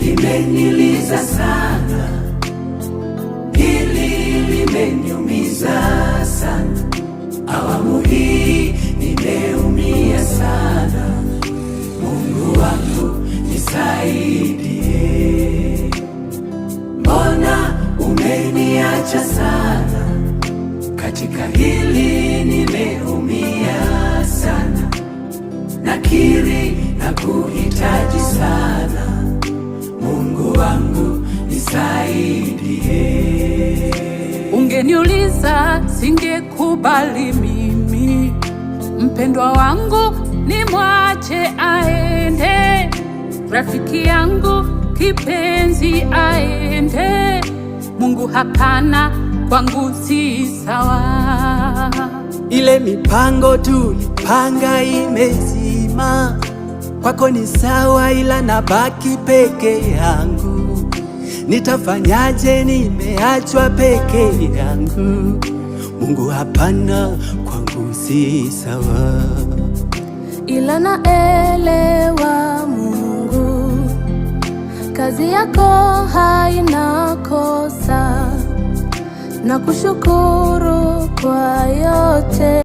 limeniliza sana, hili limeniumiza sana. Awamu hii nimeumia sana. Mungu wangu nisaidie. Mbona umeniacha sana? Katika hili nimeumia sana. Nakiri na kuhitaji sana. Mungu wangu nisaidie. Ungeniuliza singekubali mimi mpendwa wangu nimwache aende, rafiki yangu kipenzi aende. Mungu hapana, kwangu si sawa. Ile mipango tulipanga imezima, kwako ni sawa, ila nabaki peke yangu. Nitafanyaje? Nimeachwa peke yangu. Mungu hapana, kwangu si sawa. Ila naelewa Mungu, kazi yako haina kosa. Nakushukuru kwa yote.